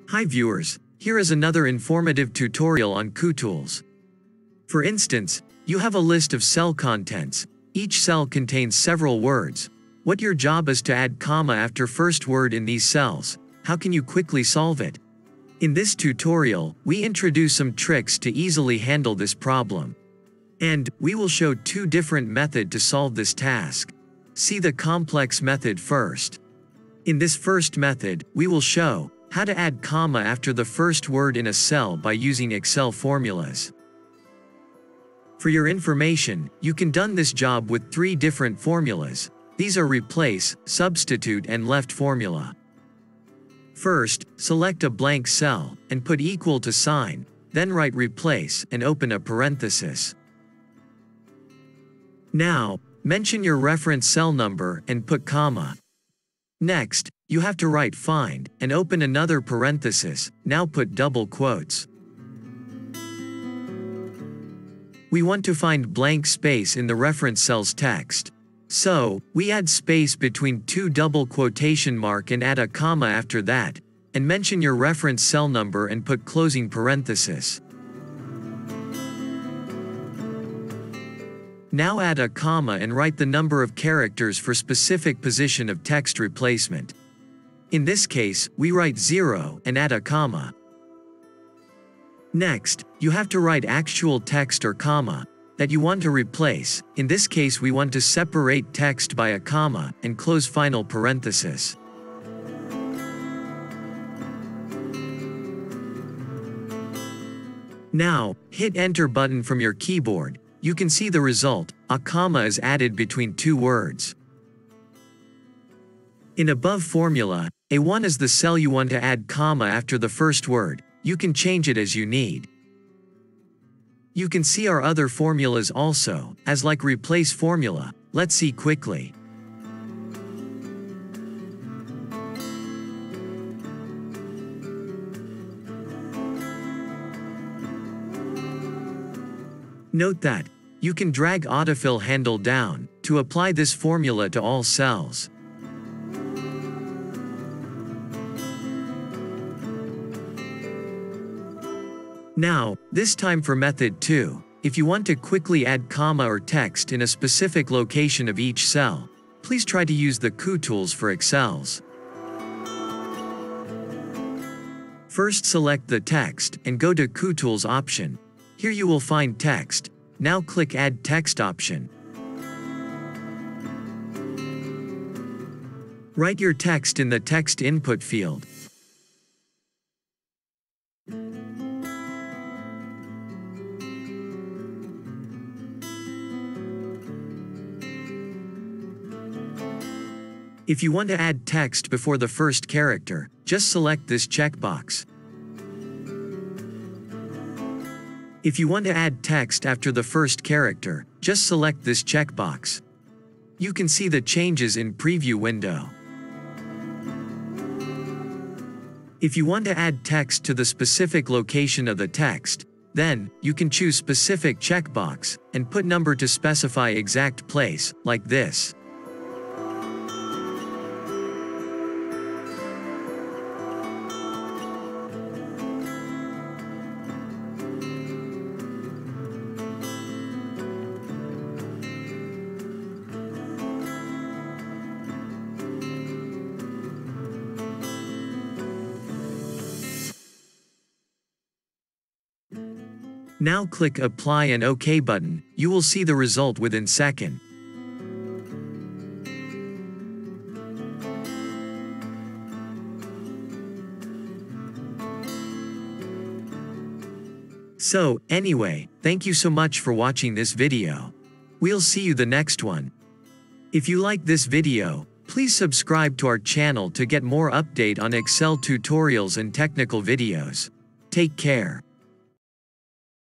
Hi viewers, here is another informative tutorial on Kutools. For instance, you have a list of cell contents. Each cell contains several words. What your job is to add comma after first word in these cells. How can you quickly solve it? In this tutorial, we introduce some tricks to easily handle this problem. And we will show two different methods to solve this task. See the complex method first. In this first method, we will show how to add comma after the first word in a cell by using Excel formulas. For your information, you can done this job with 3 different formulas. These are replace, substitute and left formula. First, select a blank cell and put equal to sign, then write replace and open a parenthesis. Now, mention your reference cell number and put comma. Next, you have to write find and open another parenthesis, now put double quotes. We want to find blank space in the reference cell's text. So, we add space between 2 double quotation mark and add a comma after that, and mention your reference cell number and put closing parenthesis. Now add a comma and write the number of characters for specific position of text replacement. In this case, we write 0 and add a comma. Next, you have to write actual text or comma that you want to replace. In this case, we want to separate text by a comma and close final parenthesis. Now, hit Enter button from your keyboard. You can see the result. A comma is added between 2 words. In above formula, A1 is the cell you want to add comma after the first word. You can change it as you need. You can see our other formulas also, as like replace formula. Let's see quickly. Note that you can drag autofill handle down to apply this formula to all cells. Now, this time for method 2. If you want to quickly add comma or text in a specific location of each cell, please try to use the Kutools for Excels. First select the text and go to Kutools option. Here you will find text. Now click Add Text option. Write your text in the text input field. If you want to add text before the first character, just select this checkbox. If you want to add text after the first character, just select this checkbox. You can see the changes in preview window. If you want to add text to the specific location of the text, then you can choose specific checkbox and put number to specify exact place, like this. Now click Apply and OK button. You will see the result within second. So, anyway, thank you so much for watching this video. We'll see you the next one. If you like this video, please subscribe to our channel to get more update on Excel tutorials and technical videos. Take care.